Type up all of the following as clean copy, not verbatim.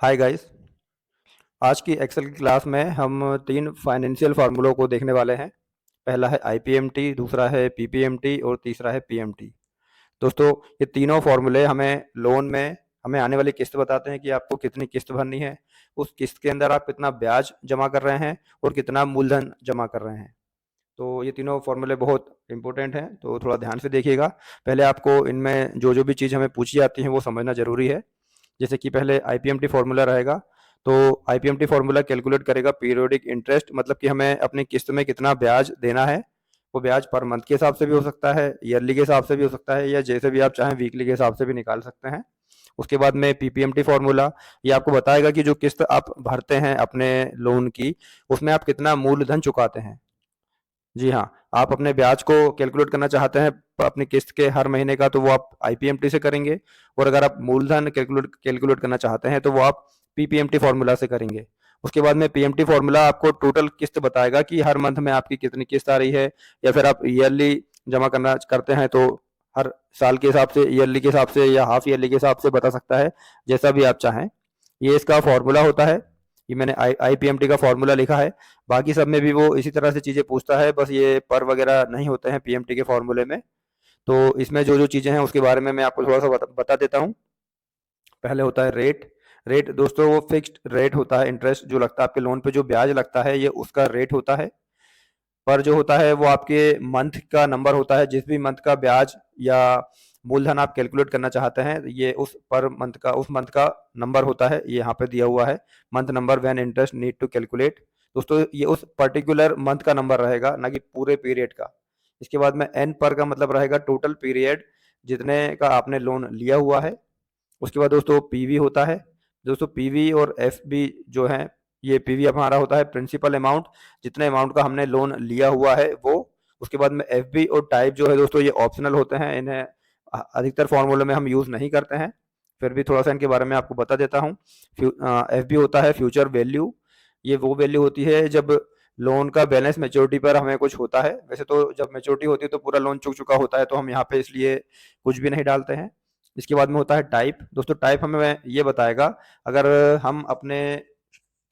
Hi guys. आज की Excel की क्लास में हम तीन फाइनेंशियल फार्मूलों को देखने वाले हैं। पहला है आईपीएमटी, दूसरा है पीपीएमटी और तीसरा है पीएमटी। दोस्तों, ये तीनों फार्मूले हमें लोन में हमें आने वाली किस्त बताते हैं कि आपको कितनी किस्त भरनी है, उस किस्त के अंदर आप कितना ब्याज जमा कर रहे हैं और कितना मूलधन जमा कर रहे हैं। तो ये तीनों फार्मूले बहुत इंपॉर्टेंट हैं, तो थोड़ा ध्यान से देखिएगा। पहले आपको इनमें जो जो भी चीज़ हमें पूछी जाती है वो समझना ज़रूरी है। जैसे कि पहले आईपीएमटी फार्मूला रहेगा, तो आईपीएमटी फार्मूला कैलकुलेट करेगा पीरियोडिक इंटरेस्ट, मतलब कि हमें अपनी किस्त में कितना ब्याज देना है। वो ब्याज पर मंथ के हिसाब से भी हो सकता है, ईयरली के हिसाब से भी हो सकता है, या जैसे भी आप चाहें वीकली के हिसाब से भी निकाल सकते हैं। उसके बाद में पीपीएमटी फार्मूला, ये आपको बताएगा कि जो किस्त आप भरते हैं अपने लोन की, उसमें आप कितना मूलधन चुकाते हैं। जी हाँ, आप अपने ब्याज को कैलकुलेट करना चाहते हैं अपनी किस्त के हर महीने का, तो वो आप आईपीएमटी से करेंगे। और अगर आप मूलधन कैलकुलेट कैलकुलेट करना चाहते हैं तो वो आप पीपीएमटी फार्मूला से करेंगे। उसके बाद में पीएमटी फार्मूला आपको टोटल किस्त बताएगा कि हर मंथ में आपकी कितनी किस्त आ रही है, या फिर आप ईयरली जमा करना करते हैं तो हर साल के हिसाब से, ईयरली के हिसाब से या हाफ ईयरली के हिसाब से बता सकता है, जैसा भी आप चाहें। ये इसका फॉर्मूला होता है। ये मैंने आईपीएमटी का फॉर्मूला लिखा है। बाकी सब में भी वो इसी तरह से चीज़ें पूछता है, बस ये पर वगैरह नहीं होते हैं पीएमटी के फॉर्मूले में। तो इसमें जो जो चीज़ें हैं उसके बारे में मैं आपको थोड़ा सा बता देता हूँ। पहले होता है रेट। रेट दोस्तों वो फिक्स्ड रेट होता है, इंटरेस्ट जो लगता है आपके लोन पे, जो ब्याज लगता है ये उसका रेट होता है। पर जो होता है वो आपके मंथ का नंबर होता है, जिस भी मंथ का ब्याज या मूलधन आप कैलकुलेट करना चाहते हैं, ये उस मंथ का नंबर होता है। ये यहाँ पे दिया हुआ है, month number when interest need to calculate. दोस्तों, ये उस पर्टिकुलर मंथ का नंबर रहेगा, ना कि पूरे पीरियड का। इसके बाद में एन पर का मतलब रहेगा टोटल पीरियड जितने का आपने लोन लिया हुआ है। उसके बाद दोस्तों पीवी होता है। दोस्तों पीवी और एफबी जो है, ये पीवी हमारा होता है प्रिंसिपल अमाउंट, जितने अमाउंट का हमने लोन लिया हुआ है वो। उसके बाद में एफबी और टाइप जो है दोस्तों, ये ऑप्शनल होते हैं, इन्हें अधिकतर फॉर्मूले में हम यूज़ नहीं करते हैं। फिर भी थोड़ा सा इनके बारे में आपको बता देता हूँ। एफबी होता है फ्यूचर वैल्यू। ये वो वैल्यू होती है जब लोन का बैलेंस मेच्योरिटी पर हमें कुछ होता है। वैसे तो जब मेच्योरिटी होती है तो पूरा लोन चुक चुका होता है, तो हम यहाँ पे इसलिए कुछ भी नहीं डालते हैं। इसके बाद में होता है टाइप। दोस्तों टाइप हमें ये बताएगा अगर हम अपने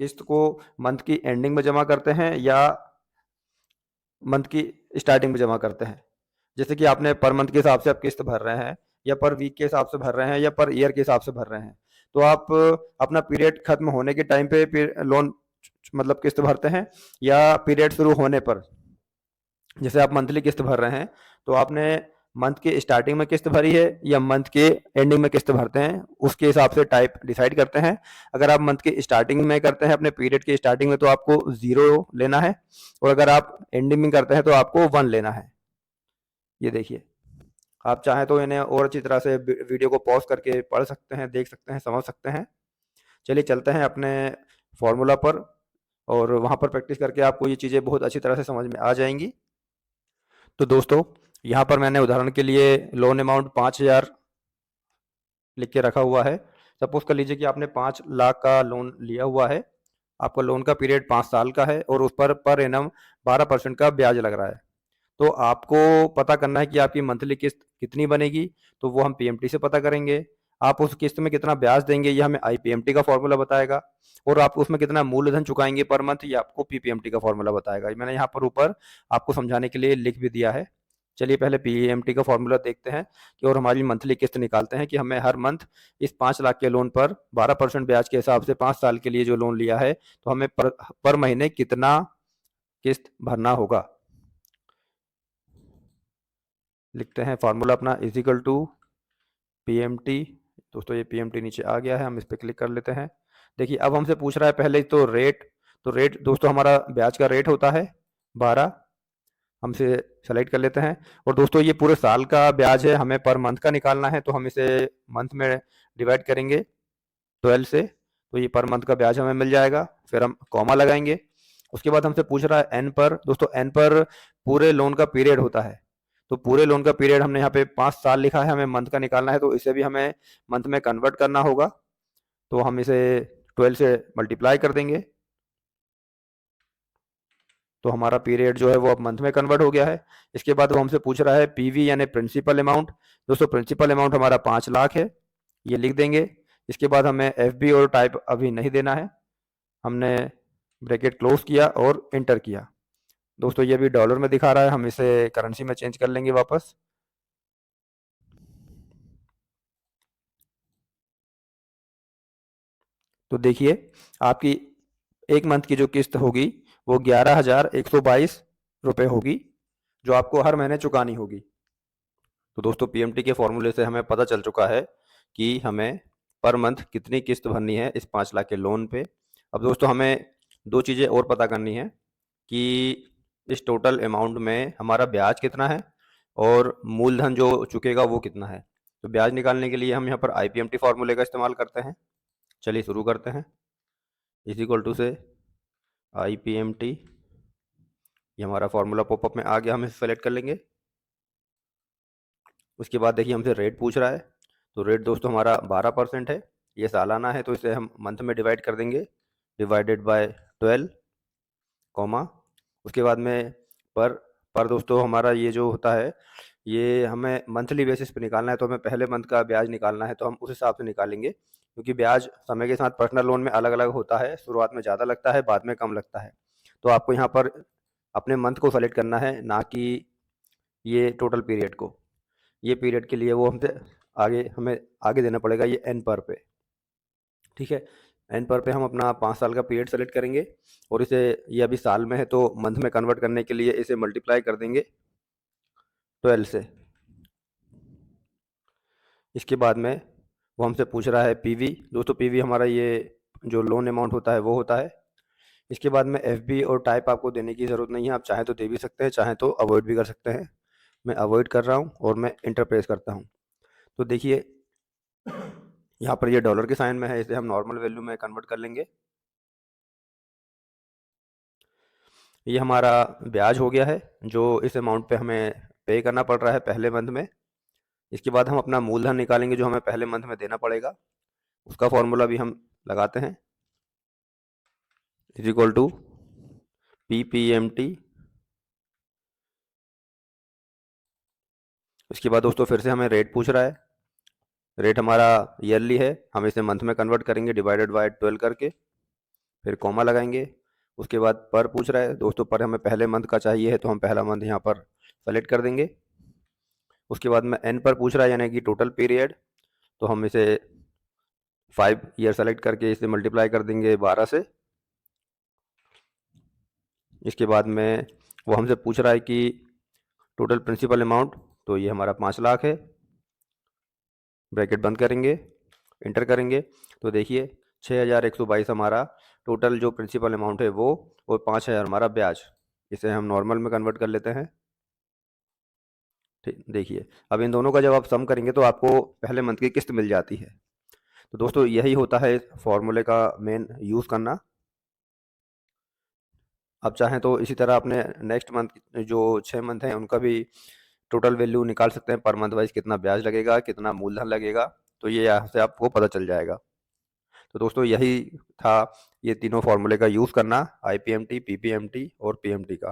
किस्त को मंथ की एंडिंग में जमा करते हैं या मंथ की स्टार्टिंग में जमा करते हैं। जैसे कि आपने पर मंथ के हिसाब से आप किस्त भर रहे हैं, या पर वीक के हिसाब से भर रहे हैं, या पर ईयर के हिसाब से भर रहे हैं, तो आप अपना पीरियड खत्म होने के टाइम पे फिर लोन मतलब किस्त भरते हैं, या पीरियड शुरू होने पर। जैसे आप मंथली किस्त भर रहे हैं, तो आपने मंथ के स्टार्टिंग में किस्त भरी है या मंथ के एंडिंग में किस्त भरते हैं, उसके हिसाब से टाइप डिसाइड करते हैं। अगर आप मंथ के स्टार्टिंग में करते हैं, अपने पीरियड के स्टार्टिंग में, तो आपको 0 लेना है, और अगर आप एंडिंग में करते हैं तो आपको 1 लेना है। ये देखिए, आप चाहें तो इन्हें और अच्छी तरह से वीडियो को पॉज करके पढ़ सकते हैं, देख सकते हैं, समझ सकते हैं। चलिए चलते हैं अपने फॉर्मूला पर, और वहाँ पर प्रैक्टिस करके आपको ये चीज़ें बहुत अच्छी तरह से समझ में आ जाएंगी। तो दोस्तों, यहाँ पर मैंने उदाहरण के लिए लोन अमाउंट 5,000 लिख के रखा हुआ है। सपोज कर लीजिए कि आपने 5 लाख का लोन लिया हुआ है। आपका लोन का पीरियड 5 साल का है, और उस पर एनम 12% का ब्याज लग रहा है। तो आपको पता करना है कि आपकी मंथली किस्त कितनी बनेगी, तो वो हम पीएमटी से पता करेंगे। आप उस किस्त में कितना ब्याज देंगे, ये हमें आईपीएमटी का फॉर्मूला बताएगा। और आप उसमें कितना मूलधन चुकाएंगे पर मंथ, ये आपको पीपीएमटी का फॉर्मूला बताएगा। मैंने यहाँ पर ऊपर आपको समझाने के लिए लिख भी दिया है। चलिए पहले पीएमटी का फॉर्मूला देखते हैं कि, और हमारी मंथली किस्त निकालते हैं कि हमें हर मंथ इस 5 लाख के लोन पर 12% ब्याज के हिसाब से 5 साल के लिए जो लोन लिया है, तो हमें पर महीने कितना किस्त भरना होगा। लिखते हैं फार्मूला अपना इजिकल टू पीएमटी। दोस्तों ये पीएमटी नीचे आ गया है, हम इस पर क्लिक कर लेते हैं। देखिए अब हमसे पूछ रहा है पहले तो रेट। तो रेट दोस्तों हमारा ब्याज का रेट होता है 12, हम इसे सेलेक्ट कर लेते हैं। और दोस्तों ये पूरे साल का ब्याज है, हमें पर मंथ का निकालना है, तो हम इसे मंथ में डिवाइड करेंगे 12 से, तो ये पर मंथ का ब्याज हमें मिल जाएगा। फिर हम कॉमा लगाएंगे। उसके बाद हमसे पूछ रहा है एन पर। दोस्तों एन पर पूरे लोन का पीरियड होता है, तो पूरे लोन का पीरियड हमने यहाँ पे 5 साल लिखा है, हमें मंथ का निकालना है, तो इसे भी हमें मंथ में कन्वर्ट करना होगा। तो हम इसे 12 से मल्टीप्लाई कर देंगे, तो हमारा पीरियड जो है वो अब मंथ में कन्वर्ट हो गया है। इसके बाद वो हमसे पूछ रहा है पीवी यानी प्रिंसिपल अमाउंट। दोस्तों प्रिंसिपल अमाउंट हमारा 5 लाख है, ये लिख देंगे। इसके बाद हमें एफ और टाइप अभी नहीं देना है। हमने ब्रैकेट क्लोज किया और एंटर किया। दोस्तों ये अभी डॉलर में दिखा रहा है, हम इसे करेंसी में चेंज कर लेंगे वापस। तो देखिए आपकी एक मंथ की जो किस्त होगी वो 11,122 रुपये होगी, जो आपको हर महीने चुकानी होगी। तो दोस्तों पीएमटी के फॉर्मूले से हमें पता चल चुका है कि हमें पर मंथ कितनी किस्त भरनी है इस 5 लाख के लोन पे। अब दोस्तों हमें दो चीज़ें और पता करनी है कि इस टोटल अमाउंट में हमारा ब्याज कितना है और मूलधन जो चुकेगा वो कितना है। तो ब्याज निकालने के लिए हम यहाँ पर आईपीएमटी फॉर्मूले का इस्तेमाल करते हैं। चलिए शुरू करते हैं। इज इक्वल टू से आईपीएमटी, ये हमारा फॉर्मूला पॉपअप में आ गया, हम इसे सेलेक्ट कर लेंगे। उसके बाद देखिए हमसे रेट पूछ रहा है, तो रेट दोस्तों हमारा 12% है। ये सालाना है तो इसे हम मंथ में डिवाइड कर देंगे, डिवाइडेड बाय 12, कॉमा। उसके बाद में पर दोस्तों हमारा ये जो होता है ये हमें मंथली बेसिस पे निकालना है, तो हमें पहले मंथ का ब्याज निकालना है, तो हम उस हिसाब से निकालेंगे, क्योंकि ब्याज समय के साथ पर्सनल लोन में अलग अलग होता है। शुरुआत में ज़्यादा लगता है, बाद में कम लगता है। तो आपको यहाँ पर अपने मंथ को सेलेक्ट करना है, ना कि ये टोटल पीरियड को। ये पीरियड के लिए वो हमसे हमें आगे देना पड़ेगा ये एन पर पे। ठीक है, एन पर पे हम अपना 5 साल का पीरियड सेलेक्ट करेंगे और इसे, ये अभी साल में है तो मंथ में कन्वर्ट करने के लिए इसे मल्टीप्लाई कर देंगे 12 से। इसके बाद में वो हमसे पूछ रहा है पीवी। दोस्तों पीवी हमारा ये जो लोन अमाउंट होता है वो होता है। इसके बाद में एफबी और टाइप आपको देने की ज़रूरत नहीं है, आप चाहें तो दे भी सकते हैं, चाहें तो अवॉइड भी कर सकते हैं। मैं अवॉइड कर रहा हूँ और मैं इंटर प्रेस करता हूँ। तो देखिए यहाँ पर ये डॉलर के साइन में है, इसे हम नॉर्मल वैल्यू में कन्वर्ट कर लेंगे। ये हमारा ब्याज हो गया है जो इस अमाउंट पे हमें पे करना पड़ रहा है पहले मंथ में। इसके बाद हम अपना मूलधन निकालेंगे जो हमें पहले मंथ में देना पड़ेगा, उसका फॉर्मूला भी हम लगाते हैं। Is equal to PPMT। उसके बाद दोस्तों फिर से हमें रेट पूछ रहा है। रेट हमारा ईयरली है, हम इसे मंथ में कन्वर्ट करेंगे डिवाइडेड बाय 12 करके, फिर कॉमा लगाएंगे। उसके बाद पर पूछ रहा है। दोस्तों पर हमें पहले मंथ का चाहिए है तो हम पहला मंथ यहाँ पर सेलेक्ट कर देंगे। उसके बाद में एन पर पूछ रहा है, यानी कि टोटल पीरियड, तो हम इसे 5 ईयर सेलेक्ट करके इसे मल्टीप्लाई कर देंगे 12 से। इसके बाद में वो हमसे पूछ रहा है कि टोटल प्रिंसिपल अमाउंट, तो ये हमारा 5 लाख है। ब्रैकेट बंद करेंगे, इंटर करेंगे, तो देखिए 6,122 हमारा टोटल जो प्रिंसिपल अमाउंट है वो, और 5,000 हमारा ब्याज। इसे हम नॉर्मल में कन्वर्ट कर लेते हैं। ठीक, देखिए अब इन दोनों का जब आप सम करेंगे तो आपको पहले मंथ की किस्त मिल जाती है। तो दोस्तों यही होता है इस फॉर्मूले का मेन यूज़ करना। आप चाहें तो इसी तरह अपने नेक्स्ट मंथ जो 6 मंथ हैं उनका भी टोटल वैल्यू निकाल सकते हैं, पर मंथ वाइज कितना ब्याज लगेगा, कितना मूलधन लगेगा, तो ये यहाँ से आपको पता चल जाएगा। तो दोस्तों यही था ये तीनों फॉर्मूले का यूज़ करना, आईपीएमटी, पीपीएमटी और पीएमटी का।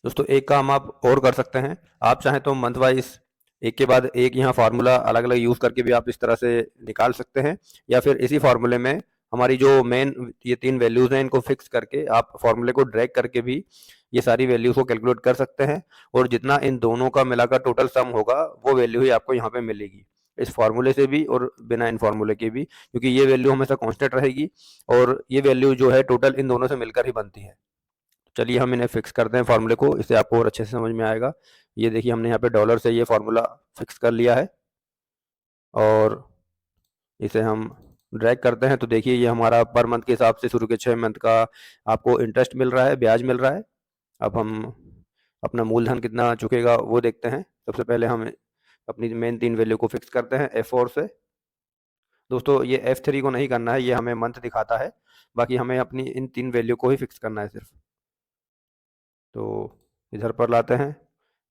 दोस्तों एक काम आप और कर सकते हैं, आप चाहें तो मंथ वाइज एक के बाद एक यहाँ फार्मूला अलग अलग यूज़ करके भी आप इस तरह से निकाल सकते हैं, या फिर इसी फार्मूले में हमारी जो मेन ये 3 वैल्यूज़ हैं इनको फिक्स करके आप फार्मूले को ड्रैग करके भी ये सारी वैल्यूज़ को कैलकुलेट कर सकते हैं, और जितना इन दोनों का मिलाकर टोटल सम होगा वो वैल्यू ही आपको यहाँ पे मिलेगी, इस फार्मूले से भी और बिना इन फार्मूले के भी, क्योंकि ये वैल्यू हमेशा कांस्टेंट रहेगी और ये वैल्यू जो है टोटल इन दोनों से मिलकर ही बनती है। चलिए हम इन्हें फिक्स करते हैं फार्मूले को, इससे आपको और अच्छे से समझ में आएगा। ये देखिए हमने यहाँ पे डॉलर से ये फार्मूला फिक्स कर लिया है और इसे हम ड्रैग करते हैं, तो देखिए ये हमारा पर मंथ के हिसाब से शुरू के 6 मंथ का आपको इंटरेस्ट मिल रहा है, ब्याज मिल रहा है। अब हम अपना मूलधन कितना चुकेगा वो देखते हैं। सबसे पहले हम अपनी मेन 3 वैल्यू को फिक्स करते हैं F4 से। दोस्तों ये F3 को नहीं करना है, ये हमें मंथ दिखाता है, बाकी हमें अपनी इन 3 वैल्यू को ही फिक्स करना है सिर्फ। तो इधर पर लाते हैं,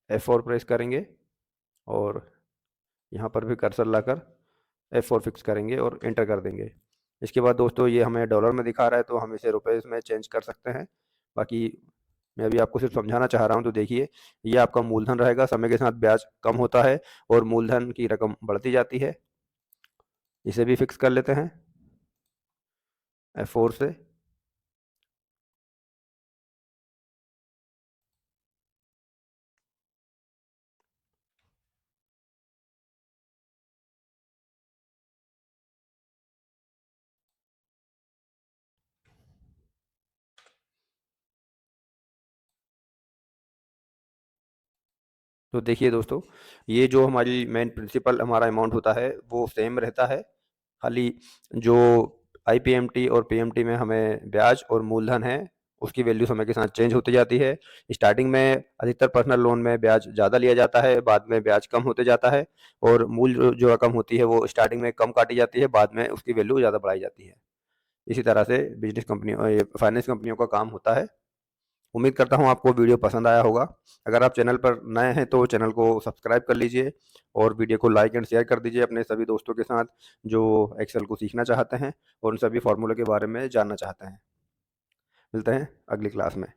F4 प्रेस करेंगे और यहाँ पर भी कर्सर लाकर F4 फिक्स करेंगे और एंटर कर देंगे। इसके बाद दोस्तों ये हमें डॉलर में दिखा रहा है तो हम इसे रुपए में चेंज कर सकते हैं। बाकी मैं अभी आपको सिर्फ समझाना चाह रहा हूँ। तो देखिए ये आपका मूलधन रहेगा, समय के साथ ब्याज कम होता है और मूलधन की रकम बढ़ती जाती है। इसे भी फिक्स कर लेते हैं F4 से। तो देखिए दोस्तों, ये जो हमारी मेन प्रिंसिपल हमारा अमाउंट होता है वो सेम रहता है। खाली जो आईपीएमटी और पीएमटी में हमें ब्याज और मूलधन है उसकी वैल्यू समय के साथ चेंज होती जाती है। स्टार्टिंग में अधिकतर पर्सनल लोन में ब्याज ज़्यादा लिया जाता है, बाद में ब्याज कम होते जाता है, और मूल जो रकम होती है वो स्टार्टिंग में कम काटी जाती है, बाद में उसकी वैल्यू ज़्यादा बढ़ाई जाती है। इसी तरह से बिजनेस कंपनियों, ये फाइनेंस कंपनियों का काम होता है। उम्मीद करता हूँ आपको वीडियो पसंद आया होगा। अगर आप चैनल पर नए हैं तो चैनल को सब्सक्राइब कर लीजिए और वीडियो को लाइक एंड शेयर कर दीजिए अपने सभी दोस्तों के साथ जो एक्सेल को सीखना चाहते हैं और उन सभी फॉर्मूले के बारे में जानना चाहते हैं। मिलते हैं अगली क्लास में।